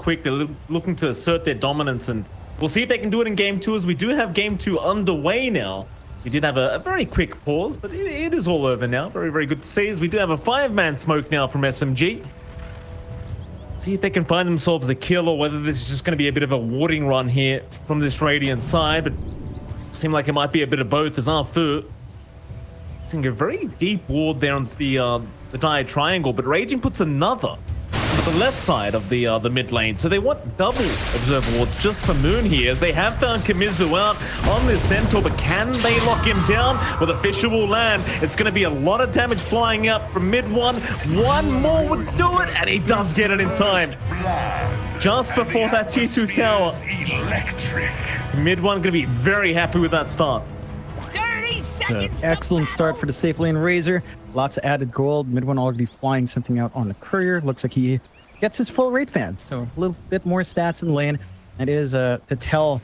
quick. They're looking to assert their dominance, and we'll see if they can do it in game 2, as we do have game 2 underway now. We did have a very quick pause, but it is all over now. Very, very good to see, as we do have a 5-man smoke now from SMG. See if they can find themselves a kill, or whether this is just going to be a bit of a warding run here from this Radiant side, but seemed like it might be a bit of both, as Arfu seeing a very deep ward there on the dire triangle, but Raging puts another to the left side of the mid lane. So they want double observer wards just for Moon here, as they have found Kimizu out on this centaur, but can they lock him down? Well, the Fisher will land. It's going to be a lot of damage flying up from MidOne. One more would do it, and he does get it in time. Just before that tier 2 tower. MidOne going to be very happy with that start. 30 seconds. Excellent start for the safe lane Razor. Lots of added gold. MidOne already flying something out on the courier. Looks like he gets his full rate fan. So a little bit more stats in lane. It is to tell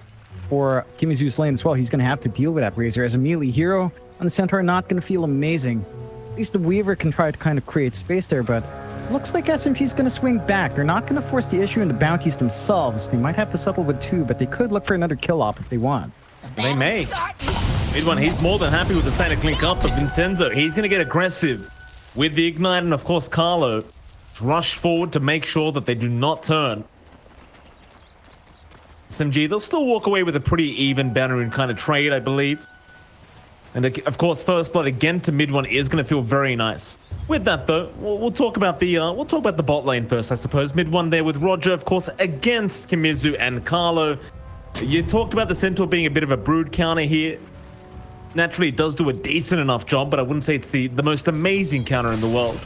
for Kimizu's lane as well. He's going to have to deal with that Razor as a melee hero on the Centaur. Not going to feel amazing. At least the Weaver can try to kind of create space there, but looks like SMG is going to swing back. They're not going to force the issue into bounties themselves. They might have to settle with 2, but they could look for another kill op if they want. They may. MidOne, he's more than happy with the static link up, but Vincenzo, he's going to get aggressive with the Ignite, and of course Carlo rush forward to make sure that they do not turn. SMG, they'll still walk away with a pretty even Bannerine kind of trade, I believe. And of course, first blood again to MidOne is going to feel very nice. With that though, we'll talk about the bot lane first, I suppose. MidOne there with Roger, of course, against Kimizu and Carlo. You talked about the Centaur being a bit of a brood counter here. Naturally, it does do a decent enough job, but I wouldn't say it's the most amazing counter in the world.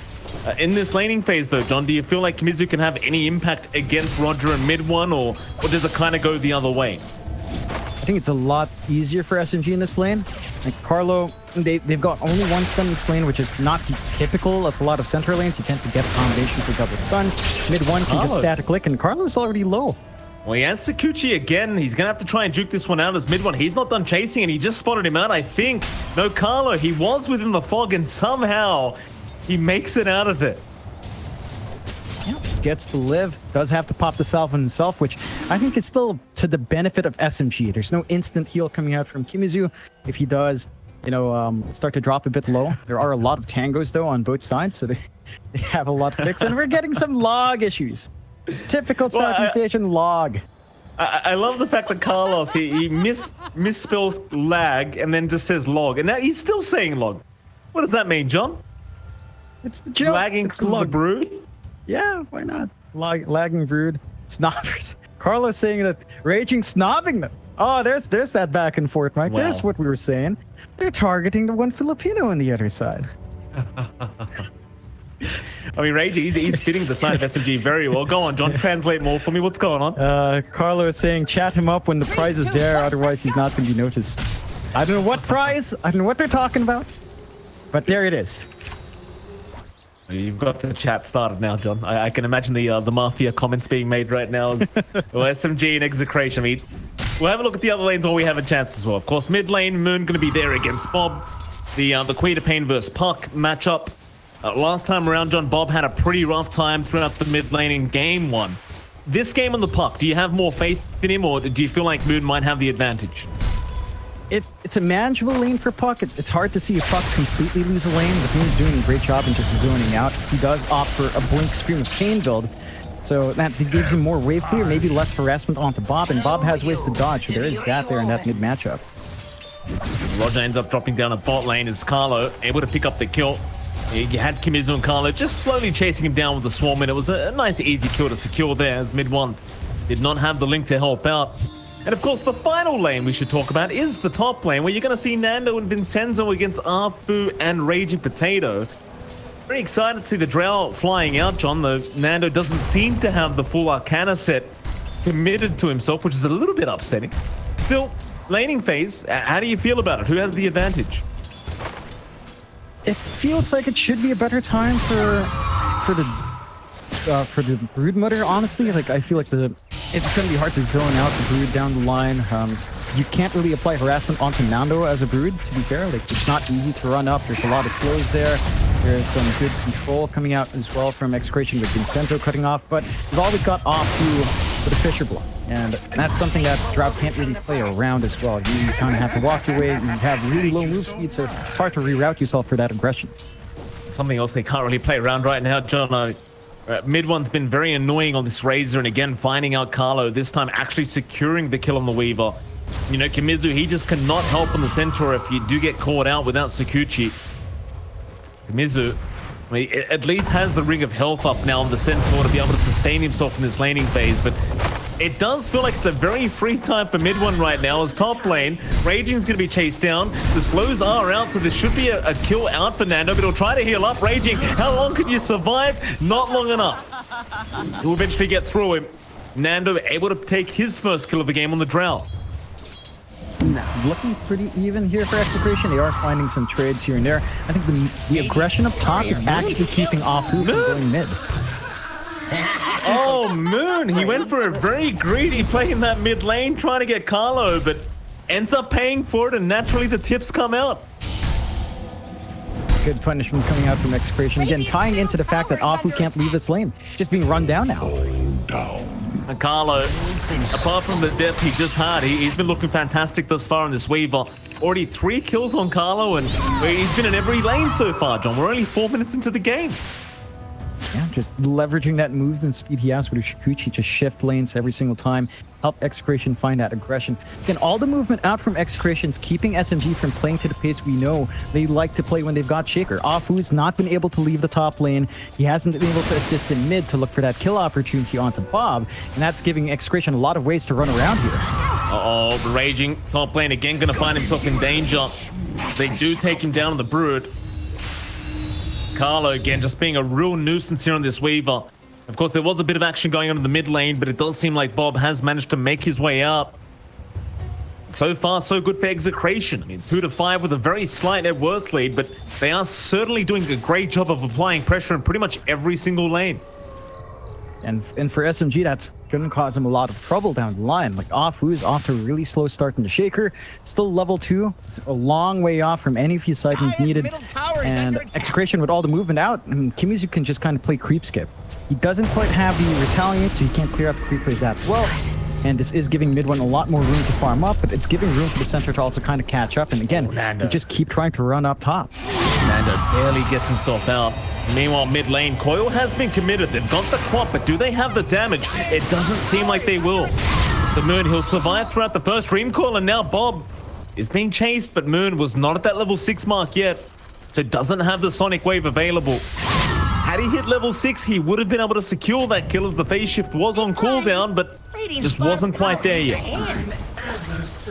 In this laning phase though, John, do you feel like Kimizu can have any impact against Roger and MidOne, or does it kind of go the other way? I think it's a lot easier for SMG in this lane. Like Carlo, they've got only one stun in this lane, which is not typical of a lot of center lanes. You tend to get a combination for double stuns. MidOne can just static click, and Carlo's already low. Well, he has Sakuchi again. He's going to have to try and juke this one out as MidOne. He's not done chasing, and he just spotted him out, I think. No, Carlo, he was within the fog, and somehow he makes it out of it. Gets to live, does have to pop the salve on himself, which I think is still to the benefit of SMG. There's no instant heal coming out from Kimizu. If he does, you know, start to drop a bit low. There are a lot of tangos though on both sides, so they have a lot to fix, and we're getting some log issues. Typical Southeast Asian log. I love the fact that Carlos, he misspells lag and then just says log, and now he's still saying log. What does that mean, John? It's the joke. Lagging because of the brood? Yeah, why not? Lagging brood. Snobbers. Carlos saying that Raging snobbing them. Oh, there's that back and forth, right? Wow. There's what we were saying. They're targeting the one Filipino on the other side. I mean, Raging, he's fitting the side of SMG very well. Go on, John, translate more for me. What's going on? Carlo is saying chat him up when the prize is there, otherwise he's not going to be noticed. I don't know what prize. I don't know what they're talking about. But there it is. You've got the chat started now, John. I can imagine the mafia comments being made right now. Well, SMG and Execration. I mean, we'll have a look at the other lanes while we have a chance as well. Of course, mid lane, Moon going to be there against Bob. The Queen of Pain versus Puck matchup. Last time around, John, Bob had a pretty rough time throughout the mid lane in game 1. This game on the Puck, do you have more faith in him, or do you feel like Moon might have the advantage? It's a manageable lane for Puck. It's hard to see if Puck completely lose a lane, but Moon's doing a great job in just zoning out. He does opt for a Blink Scream of Pain build, so that gives him more wave clear, maybe less harassment onto Bob, and Bob has ways to dodge, so there is that there in that mid matchup. Roger ends up dropping down a bot lane as Carlo able to pick up the kill. You had Kimizu and Carlo just slowly chasing him down with the swarm, and it was a nice easy kill to secure there, as MidOne did not have the link to help out. And of course, the final lane we should talk about is the top lane, where you're going to see Nando and Vincenzo against Arfu and Raging Potato. Very excited to see the Drow flying out, John. The Nando doesn't seem to have the full Arcana set committed to himself, which is a little bit upsetting. Still, laning phase, how do you feel about it? Who has the advantage? It feels like it should be a better time for the Brood Mother, honestly. Like, I feel like it's going to be hard to zone out the Brood down the line. You can't really apply harassment onto Nando as a Brood, to be fair. Like, it's not easy to run up. There's a lot of slows there. There's some good control coming out as well from Execration with Vincenzo cutting off, but you've always got off to the Fisher block. And that's something that Drought can't really play around as well. You kind of have to walk your way, you have really low move speed, so it's hard to reroute yourself for that aggression. Something else they can't really play around right now, John. MidOne's been very annoying on this Razor, and again, finding out Carlo, this time actually securing the kill on the Weaver. You know, Kimizu, he just cannot help on the Centaur if you do get caught out without Sakuchi. Kimizu, I mean, at least has the ring of health up now on the Centaur to be able to sustain himself in this laning phase, but it does feel like it's a very free time for MidOne right now as top lane. Raging's going to be chased down. The slows are out, so there should be a kill out for Nando, but he'll try to heal up. Raging, how long can you survive? Not long enough. He'll eventually get through him. Nando able to take his first kill of the game on the Drought. It's looking pretty even here for Execration. They are finding some trades here and there. I think the aggression up top is actually keeping Afu from going mid. Oh, Moon, he went for a very greedy play in that mid lane, trying to get Carlo, but ends up paying for it, and naturally the tips come out. Good punishment coming out from Execration. Again, tying into the fact that Afu can't leave this lane. Just being run down now. And Carlo, apart from the death he just had, he's been looking fantastic thus far in this Weaver. Already 3 kills on Carlo, and he's been in every lane so far, John. We're only 4 minutes into the game. Yeah, just leveraging that movement speed he has with Shikuchi to shift lanes every single time, help Execration find that aggression. Again, all the movement out from Execration's keeping SMG from playing to the pace we know they like to play when they've got Shaker. Afu's not been able to leave the top lane. He hasn't been able to assist in mid to look for that kill opportunity onto Bob, and that's giving Execration a lot of ways to run around here. Uh-oh, Raging top lane again, gonna find himself in danger. They do take him down on the Brood. Carlo again just being a real nuisance here on this Weaver. Of course, there was a bit of action going on in the mid lane, but it does seem like Bob has managed to make his way out. So far, so good for Execration. I mean, 2-5 with a very slight net worth lead, but they are certainly doing a great job of applying pressure in pretty much every single lane. And for SMG, that's going to cause him a lot of trouble down the line. Like, Afu's off to a really slow start in the Shaker. Still level 2, a long way off from any of his items needed. And Execration with all the movement out, and Kimizu can just kind of play creep skip. He doesn't quite have the retaliate, so he can't clear out the creep plays that well. And this is giving MidOne a lot more room to farm up, but it's giving room for the center to also kind of catch up. And again, you just keep trying to run up top. Nando barely gets himself out. Meanwhile, mid lane, Coil has been committed. They've got the quap, but do they have the damage? It doesn't seem like they will. The Moon, he'll survive throughout the first Dream Coil, and now Bob is being chased, but Moon was not at that level 6 mark yet, so doesn't have the Sonic Wave available. Had he hit level 6, he would have been able to secure that kill as the phase shift was on cooldown, but just wasn't quite there yet.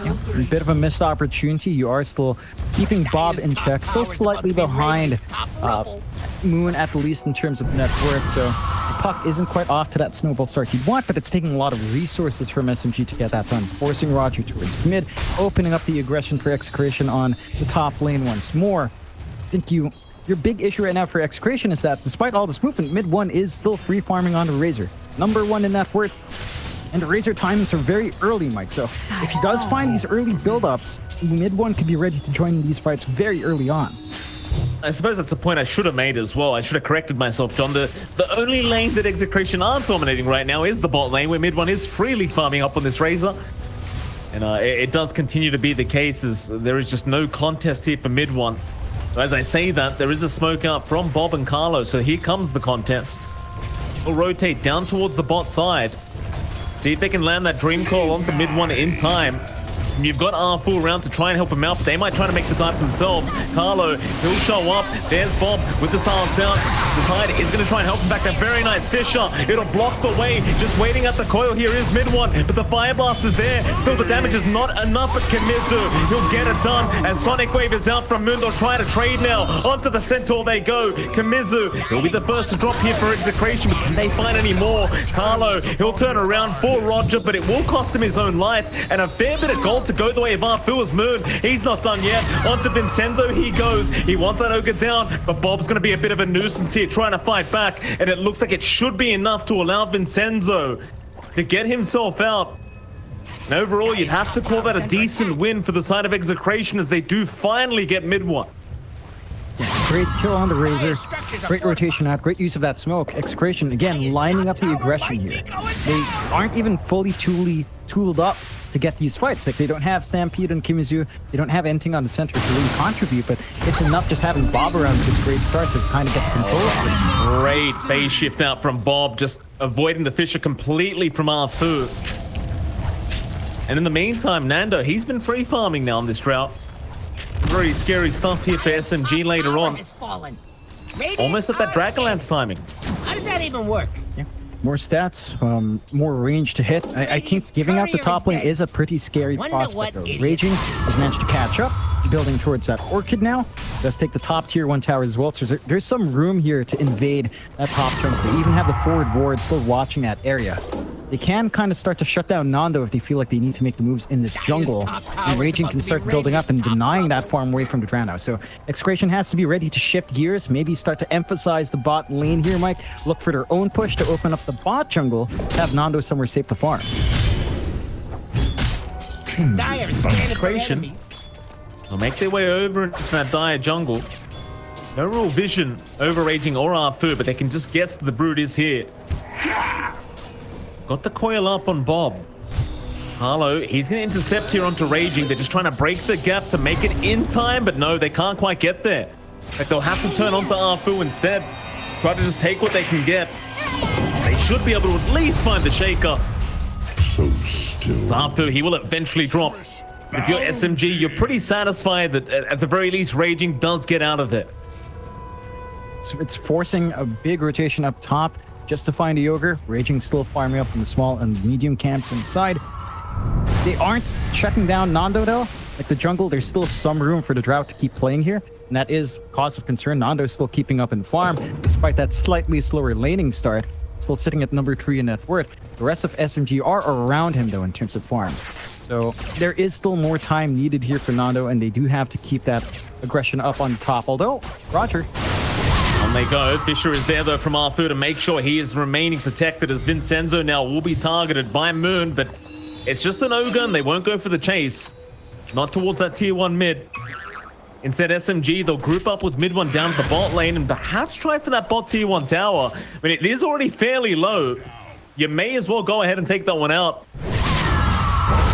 A bit of a missed opportunity. You are still keeping Bob in check, still slightly behind Moon at least in terms of net worth, so the puck isn't quite off to that snowball start you'd want, but it's taking a lot of resources from SMG to get that done, forcing Roger towards mid, opening up the aggression for Execration on the top lane once more. I think your big issue right now for Execration is that despite all this movement, MidOne is still free farming on the Razor. Number 1 in net worth. And the Razor timings are very early, Mike. So if he does find these early build-ups, MidOne could be ready to join in these fights very early on. I suppose that's a point I should have made as well. I should have corrected myself, John. The only lane that Execration aren't dominating right now is the bot lane, where MidOne is freely farming up on this Razor. And it does continue to be the case, as there is just no contest here for MidOne. So as I say that, there is a smoke out from Bob and Carlo, so here comes the contest. We'll rotate down towards the bot side. See if they can land that Dream Call onto MidOne in time. And you've got Arfu around to try and help him out, but they might try to make the time for themselves. Carlo, he'll show up. There's Bob with the silence out. The Tide is going to try and help him back. A very nice Fisher. It'll block the way. Just waiting at the coil here is MidOne, but the Fire Blast is there. Still, the damage is not enough for Kimizu. He'll get it done as Sonic Wave is out from Moon. They'll try to trade now. Onto the Centaur they go. Kimizu, he'll be the first to drop here for Execration, but can they find any more? Carlo, he'll turn around for Roger, but it will cost him his own life, and a fair bit of gold to go the way of Arfu's Moon. He's not done yet. Onto Vincenzo he goes. He wants that Ogre down, but Bob's going to be a bit of a nuisance here trying to fight back, and it looks like it should be enough to allow Vincenzo to get himself out. And overall, you'd have to call that a decent win for the side of Execration, as they do finally get MidOne. Great kill on the Razor. Structures are Great rotation out. Great use of that smoke. Execration, again, lining up the aggression here. They aren't even fully tooled up to get these fights. Like, they don't have Stampede and Kimizu. They don't have anything on the center to really contribute, but it's enough just having Bob around with this great start to kind of get the control of it. Great phase shift out from Bob, just avoiding the Fisher completely from Arthur. And in the meantime, Nando, he's been free farming now on this drought. Very scary stuff here for SMG later on. Almost at that Dragonlance timing. How does that even work? Yeah. More stats, more range to hit. I think giving out the top lane is a pretty scary prospect though. Raging has managed to catch up, building towards that Orchid now. Does take the top tier 1 tower as well. So there's some room here to invade that top chunk. They even have the forward ward still watching that area. They can kind of start to shut down Nando if they feel like they need to make the moves in this jungle. And Raging can start building up and denying that farm away from the Drown now. So Execration has to be ready to shift gears, maybe start to emphasize the bot lane here, Mike. Look for their own push to open up the bot jungle, have Nando somewhere safe to farm. Execration will make their way over into that dire jungle. No real vision over Raging or Arthur, but they can just guess that the Brood is here. Got the coil up on Bob. Carlo, he's going to intercept here onto Raging. They're just trying to break the gap to make it in time, but no, they can't quite get there. Like, they'll have to turn onto Arfu instead. Try to just take what they can get. They should be able to at least find the Shaker. So still. Arfu, he will eventually drop. If you're SMG, you're pretty satisfied that at the very least, Raging does get out of it. So it's forcing a big rotation up top just to find a Ogre. Raging still farming up in the small and medium camps inside. They aren't shutting down Nando though. Like the jungle, there's still some room for the Drought to keep playing here. And that is cause of concern. Nando is still keeping up in farm, despite that slightly slower laning start. Still sitting at number 3 in net worth. The rest of SMG are around him though in terms of farm. So there is still more time needed here for Nando, and they do have to keep that aggression up on top. Although, Roger. On they go. Fisher is there though from Arthur to make sure he is remaining protected, as Vincenzo now will be targeted by Moon, but it's just an ogre and they won't go for the chase. Not towards that tier 1 mid. Instead, SMG, they'll group up with MidOne down to the bot lane and perhaps try for that bot tier 1 tower. I mean, it is already fairly low. You may as well go ahead and take that one out.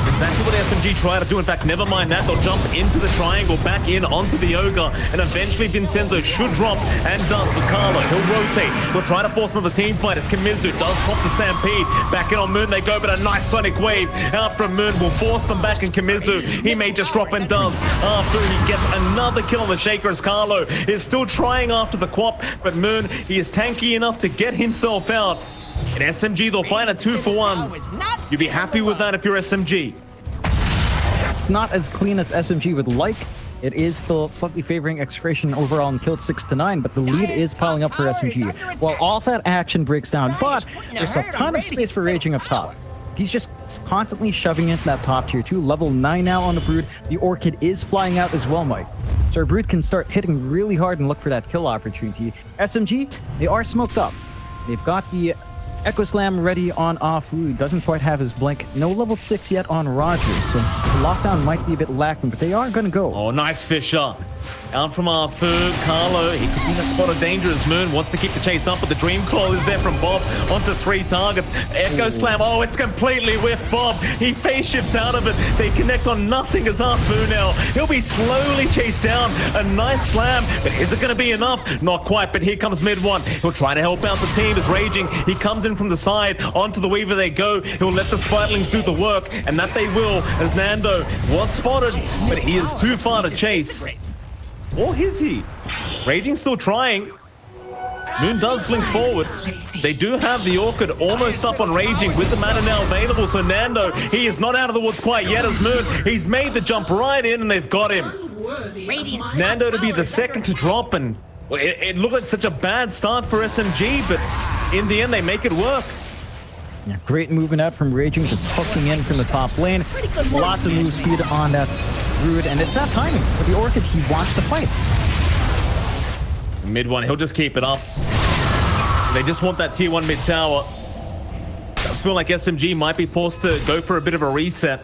Exactly what SMG try to do. In fact, never mind that. They'll jump into the triangle, back in onto the Ogre, and eventually Vincenzo should drop, and does with Carlo. He'll rotate. They'll try to force another team fight as Kimizu does pop the Stampede. Back in on Moon they go, but a nice Sonic Wave out from Moon will force them back, and Kimizu, he may just drop and does. After he gets another kill on the Shaker as Carlo is still trying after the Quap, but Moon, he is tanky enough to get himself out. In SMG, they'll find a 2-for-1. You'd be happy with that if you're SMG. It's not as clean as SMG would like. It is still slightly favoring Execration overall and killed 6-9, but the lead is piling up for SMG. While all that action breaks down, but there's a ton of space for Raging up top. He's just constantly shoving into that top tier 2. Level 9 now on the Brood. The Orchid is flying out as well, Mike. So our Brood can start hitting really hard and look for that kill opportunity. SMG, they are smoked up. They've got the Echo Slam ready on Afu. Doesn't quite have his blink. No level 6 yet on Roger, so the lockdown might be a bit lacking, but they are going to go. Oh, nice Fisher. Out from Arthur. Carlo, he could be in a spot of danger as Moon wants to keep the chase up, but the Dream Claw is there from Bob onto 3 targets. Echo Slam, oh, it's completely with Bob. He phase shifts out of it. They connect on nothing as Arthur now. He'll be slowly chased down. A nice slam, but is it going to be enough? Not quite, but here comes MidOne. He'll try to help out the team as Raging. He comes in from the side. Onto the Weaver they go. He'll let the Spiderlings do the work, and that they will, as Nando was spotted, but he is too far to chase. Or is he? Raging still trying. Moon does blink forward. They do have the Orchid almost up on Raging with the mana now available. So Nando, he is not out of the woods quite yet as Moon. He's made the jump right in and they've got him. Nando to be the second to drop, and well, it looked like such a bad start for SMG, but in the end they make it work. Yeah, great movement out from Raging, just hooking in from the top lane. Lots of move speed on that Brood, and it's that timing. For the Orchid, he wants to fight. MidOne, he'll just keep it up. They just want that tier 1 mid tower. does feel like SMG might be forced to go for a bit of a reset.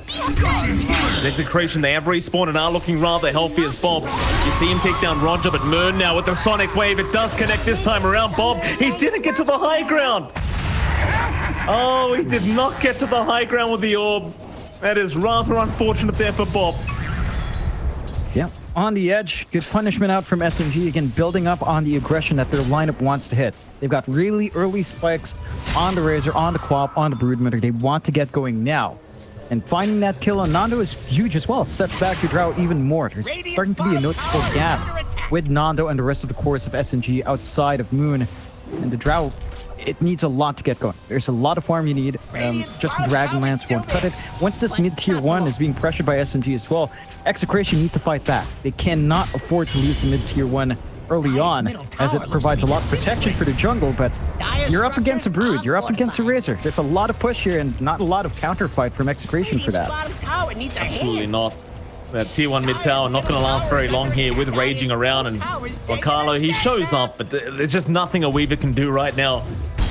Execration, they have respawned and are looking rather healthy as Bob. You see him take down Roger, but Moon now with the Sonic Wave. It does connect this time around. Bob, he didn't get to the high ground. Oh, he did not get to the high ground with the orb. That is rather unfortunate there for Bob. Yeah, on the edge. Good punishment out from SMG. Again, building up on the aggression that their lineup wants to hit. They've got really early spikes on the Razor, on the Quap, on the Broodmother. They want to get going now. And finding that kill on Nando is huge as well. It sets back your Drow even more. There's starting to be a noticeable gap with Nando and the rest of the cores of SMG outside of Moon. And the Drow, it needs a lot to get going. There's a lot of farm you need. Just Dragonlance won't cut it. Once this mid-tier 1 is being pressured by SMG as well, Execration need to fight back. They cannot afford to lose the mid-tier 1 early on, as it provides a lot of protection for the jungle, but you're up against a Brood, you're up against a Razor. There's a lot of push here and not a lot of counter fight from Execration for that. Absolutely not. That tier 1 mid tower not going to last very long here with Raging around, and well, Carlo, he shows up, but there's just nothing a Weaver can do right now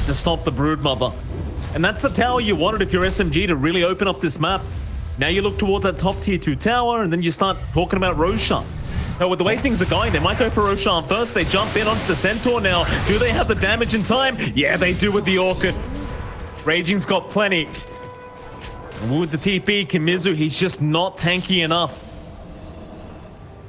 to stop the Broodmother. And that's the tower you wanted if you're SMG to really open up this map. Now you look toward that top tier 2 tower, and then you start talking about Roshan. Now, with the way things are going, they might go for Roshan first. They jump in onto the Centaur now. Do they have the damage in time? Yeah, they do with the Orchid. Raging's got plenty. And with the TP, Kimizu, he's just not tanky enough.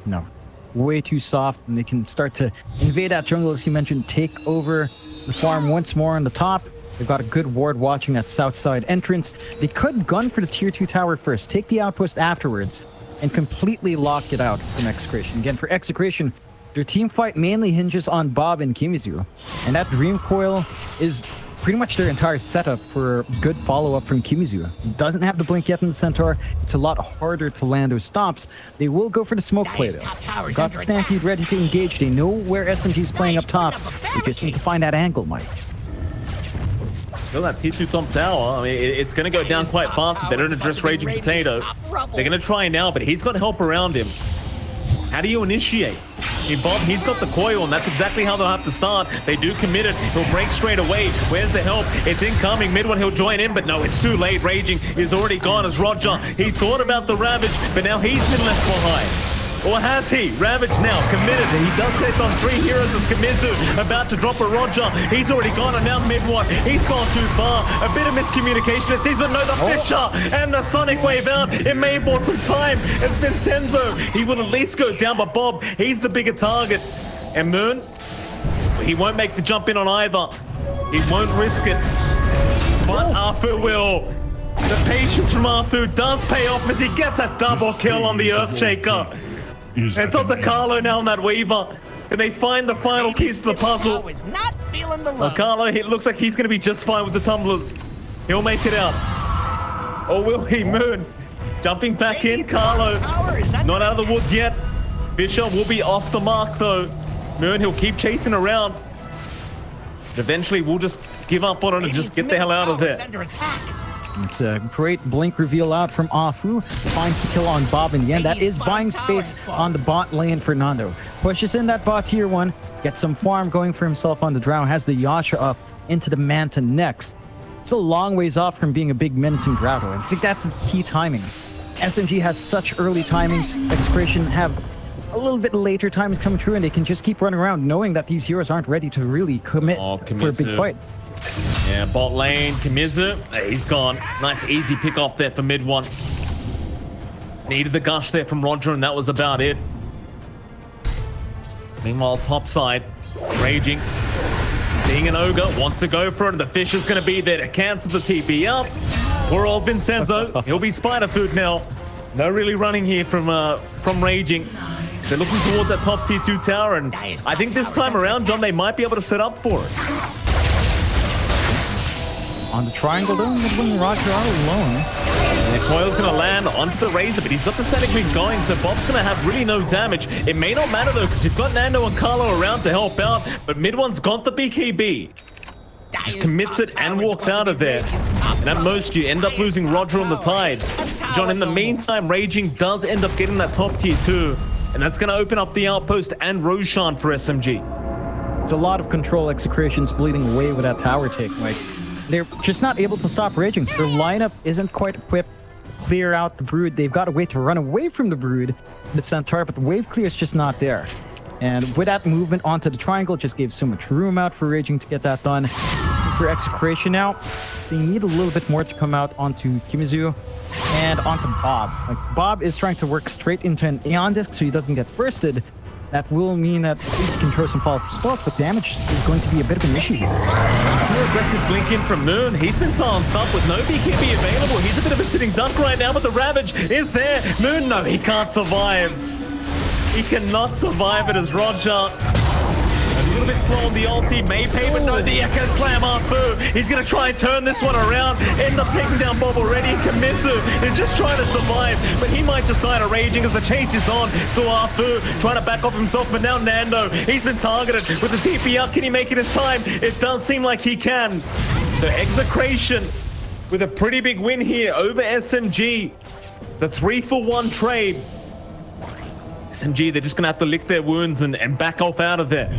No, way too soft, and they can start to invade that jungle, as you mentioned, take over the farm once more on the top. They've got a good ward watching that south side entrance. They could gun for the tier 2 tower first, take the outpost afterwards, and completely lock it out from Execration. Again, for Execration, their team fight mainly hinges on Bob and Kimizu, and that Dream Coil is pretty much their entire setup for good follow-up from Kimizu. Doesn't have the blink yet in the Centaur. It's a lot harder to land those stops. They will go for the smoke play though. Got the Stampede ready to engage. They know where SMG's playing up top. They just need to find that angle, Mike. Well, that tier 2 top tower, I mean, it's going to go down quite fast if they don't address Raging Potato. They're going to try now, but he's got help around him. How do you initiate? I mean, Bob, he's got the coil, and that's exactly how they'll have to start. They do commit it. He'll break straight away. Where's the help? It's incoming. MidOne, he'll join in, but no, it's too late. Raging is already gone as Roger. He thought about the Ravage, but now he's been left behind. Or has he? Ravage now, committed. He does take on 3 heroes as Kimizu about to drop a Roger. He's already gone, and now MidOne, he's gone too far. A bit of miscommunication, it seems, but no, the Fisher and the Sonic Wave out. It may have bought some time. It's Vincenzo. He will at least go down, but Bob, he's the bigger target. And Moon, he won't make the jump in on either. He won't risk it. But Arthur will. The patience from Arthur does pay off as he gets a double kill on the Earthshaker. And Dr. Carlo now on that Weaver. And they find the final piece of the puzzle. Well, Carlo, it looks like he's going to be just fine with the tumblers. He'll make it out. Or will he? Moon jumping back in. Carlo not out of the woods yet. Fisher will be off the mark though. Moon, he'll keep chasing around. But eventually we'll just give up on it and just get the hell out of there. It's a great blink reveal out from Afu. Finds the kill on Bob in the end. That is buying space on the bot lane for Nando. Pushes in that bot tier 1. Gets some farm going for himself on the Drow. Has the Yasha up into the Manta next. It's a long ways off from being a big menacing Drow. I think that's the key timing. SMG has such early timings. Execration have a little bit later timings coming through, and they can just keep running around knowing that these heroes aren't ready to really commit for a big fight. Yeah, bot lane, Kimizu, he's gone. Nice easy pick off there for MidOne. Needed the gush there from Roger, and that was about it. Meanwhile, top side, Raging. Seeing an Ogre, wants to go for it, and the Fish is going to be there to cancel the TP up. Poor old Vincenzo, he'll be spider food now. No really running here from Raging. They're looking towards that top tier 2 tower, and I think this time around, John, they might be able to set up for it. On the triangle though, MidOne and Roger are alone. And Coil's going to land onto the Razor, but he's got the static wing going, so Bob's going to have really no damage. It may not matter though, because you've got Nando and Carlo around to help out, but MidOne's got the BKB. Just commits it and walks out of there. And at most, you end up losing Roger on the Tides. John, in the meantime, Raging does end up getting that top tier 2, and that's going to open up the outpost and Roshan for SMG. It's a lot of control. Execration's bleeding away with that tower take, Mike. They're just not able to stop raging. Their lineup isn't quite equipped to clear out the brood. They've got a way to run away from the brood, the centaur, but the wave clear is just not there. And with that movement onto the triangle, it just gave so much room out for raging to get that done. For Execration now, they need a little bit more to come out onto Kimizu and onto Bob. Like, Bob is trying to work straight into an Aeon disc so he doesn't get bursted. That will mean that at least he can throw some follow-up spells, but damage is going to be a bit of an issue here. More aggressive blink in from Moon. He's been silenced up with no BKB available. He's a bit of a sitting duck right now, but the Ravage is there. Moon, no, he can't survive. He cannot survive it as Roger. A little bit slow on the ulti, may pay, but no, the Echo Slam Arfu. He's going to try and turn this one around, end up taking down Bob already. Kimizu is just trying to survive, but he might just die to raging as the chase is on. So Arfu trying to back off himself, but now Nando, he's been targeted with the TP up. Can he make it in time? It does seem like he can. So Execration with a pretty big win here over SMG. The 3-for-1 trade. SMG, they're just going to have to lick their wounds and back off out of there.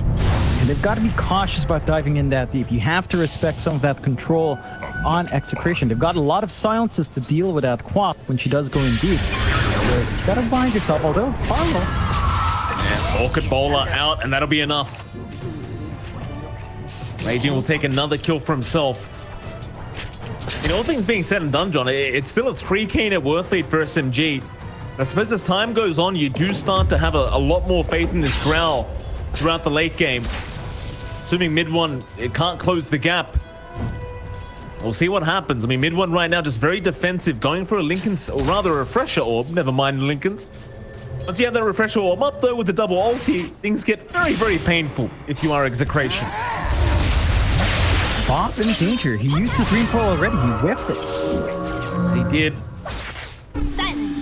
And they've got to be cautious about diving in that deep. You have to respect some of that control on Execration. They've got a lot of silences to deal with that Quap when she does go in deep. So you got to bind yourself, although Carlo. And Orchid Bowler out, and that'll be enough. Raging will take another kill for himself. You know, all things being said and done, John, it's still a 3k net worth lead for SMG. I suppose as time goes on, you do start to have a lot more faith in this Growl throughout the late game. Assuming MidOne, it can't close the gap. We'll see what happens. I mean, MidOne right now just very defensive, going for a Lincoln's, or rather a Refresher Orb, never mind Lincoln's. Once you have that Refresher Orb up though with the double ulti, things get very, very painful if you are Execration. Bob in danger. He used the green pearl already. He whiffed it. He did.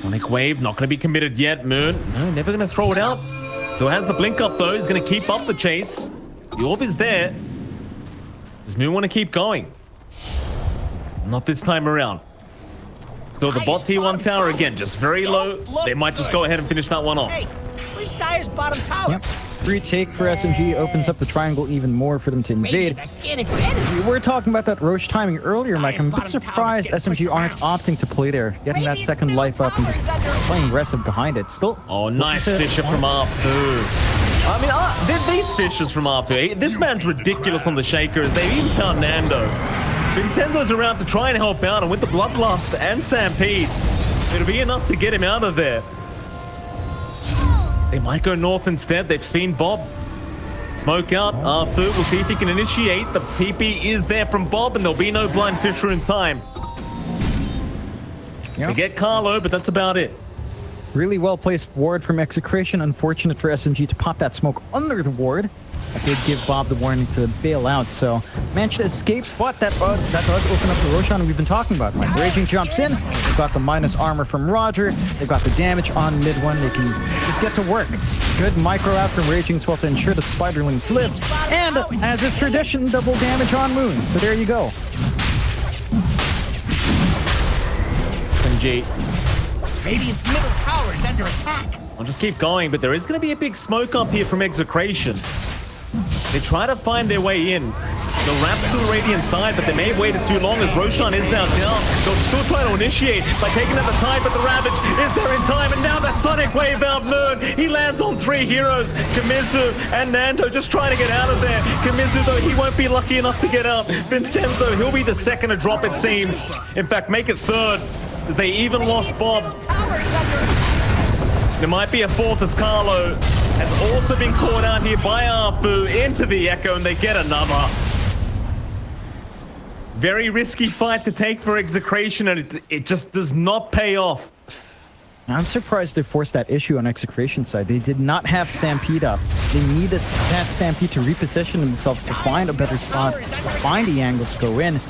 Sonic Wave, not going to be committed yet. Moon, no, never going to throw it out. Still has the blink up though. He's going to keep up the chase. The orb is there. Does Moon want to keep going? Not this time around. So the bot T1 tower again, just very low. They might just go ahead and finish that one off. Hey, where's Dyer's bottom tower? Yep. Free take for SMG opens up the triangle even more for them to invade. I'm scanning for enemies. We were talking about that Roche timing earlier, Mike. I'm a bit surprised SMG aren't opting to play there, getting that second life up and just playing aggressive behind it. Still. Oh, nice Fisher from Arfu. I mean, these Fishers from Arfu. This man's ridiculous on the Shakers. They even found Nando. Vincenzo's around to try and help out, and with the Bloodlust and Stampede, it'll be enough to get him out of there. They might go north instead. They've seen Bob. Smoke out. Arfu, we'll see if he can initiate. The TP is there from Bob, and there'll be no Blind Fisher in time. They get Carlo, but that's about it. Really well-placed ward from Execration. Unfortunate for SMG to pop that smoke under the ward. That did give Bob the warning to bail out, so managed to escape, but that does open up the Roshan we've been talking about. When Raging jumps in, they've got the minus armor from Roger, they've got the damage on MidOne, they can just get to work. Good micro out from Raging as well to ensure that Spiderlings live, and as is tradition, double damage on Moon, so there you go. SMG. Radiant's middle tower is under attack. I'll just keep going, but there is going to be a big smoke up here from Execration. They try to find their way in. They'll wrap to the Radiant side, but they may have waited too long as Roshan is now down. They'll still try to initiate by taking out the tide, but the Ravage is there in time, and now that Sonic Wave out Moon. He lands on 3 heroes. Kimizu and Nando just trying to get out of there. Kimizu, though, he won't be lucky enough to get out. Vincenzo, he'll be the second to drop, it seems. In fact, make it third, as they even lost Bob. There might be a fourth as Carlo has also been caught out here by Arfu into the Echo, and they get another. Very risky fight to take for Execration, and it just does not pay off. I'm surprised they forced that issue on Execration side. They did not have Stampede up. They needed that Stampede to reposition themselves to find a better spot, to find the angle to go in.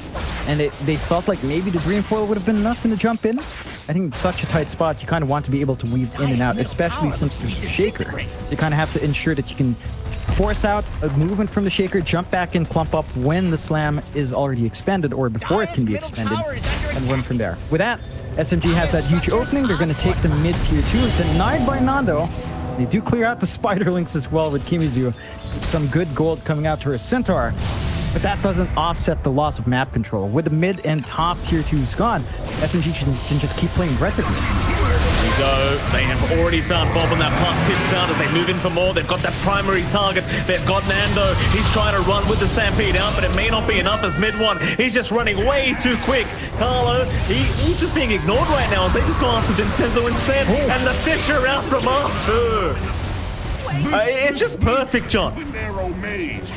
And they felt like maybe the green foil would have been enough in the jump in. I think it's such a tight spot, you kind of want to be able to weave in and out, especially since there's a Shaker. So you kind of have to ensure that you can force out a movement from the Shaker, jump back and clump up when the slam is already expended or before it can be expended, and run from there. With that, SMG has that huge opening. They're going to take the mid tier 2, denied by Nando. They do clear out the Spiderlings as well with Kimizu. Some good gold coming out to her Centaur. but that doesn't offset the loss of map control. With the mid and top tier 2s gone, SMG can just keep playing aggressively. There we go. They have already found Bob on that pump tips out as they move in for more. They've got that primary target. They've got Nando. He's trying to run with the Stampede out, but it may not be enough as MidOne. He's just running way too quick. Carlo, he's just being ignored right now as they just go after Vincenzo instead. And the Fisher out from Arthur. It's just perfect, John.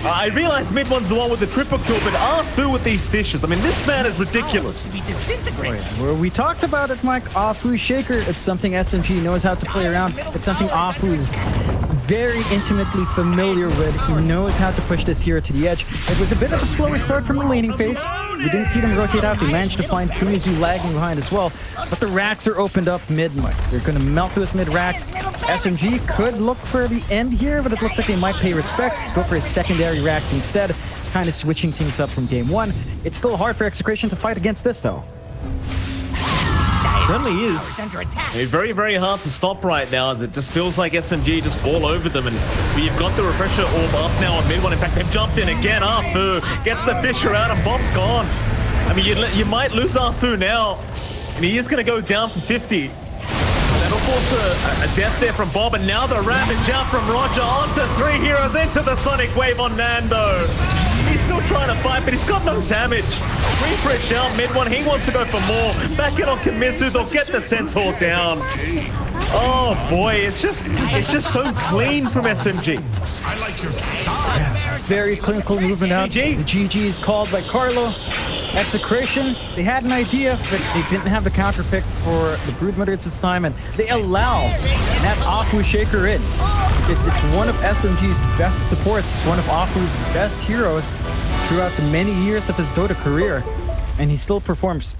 I realize MidOne's the one with the triple kill, but Arthur with these fishes. I mean, this man is ridiculous. To be disintegrated. Well, we talked about it, Mike. Afu Shaker. It's something SMG knows how to play around. It's something Afu is very intimately familiar with. He knows how to push this hero to the edge. It was a bit of a slower start from the laning phase. We didn't see them rotate out. They managed to find Kimizu lagging behind as well. But the racks are opened up mid, Mike. They're going to melt those mid racks. SMG could look for the end here, but it looks like they might pay respects, go for his secondary racks instead, kind of switching things up from game one. It's still hard for Execration to fight against this, though. Certainly is. Very, very hard to stop right now as it just feels like SMG just all over them. And we've got the refresher orb up now on MidOne. In fact, they've jumped in again. Arthur gets the Fisher out and Bob's gone. I mean, you might lose Arthur now. And he is going to go down to 50. That'll force a death there from Bob. And now the rapid jump from Roger onto 3 heroes into the Sonic Wave on Nando. He's still trying to fight, but he's got no damage. Refresh out MidOne. He wants to go for more. Back in on Kimizu. They'll get the Centaur down. Oh boy, it's just so clean from SMG. I like your style. Very clinical movement out. GG. The GG is called by Carlo. Execration, they had an idea, but they didn't have the counter pick for the Broodmotors this time, and they allow that Afu Shaker in. It's one of SMG's best supports. It's one of Afu's best heroes throughout the many years of his Dota career, and he still performs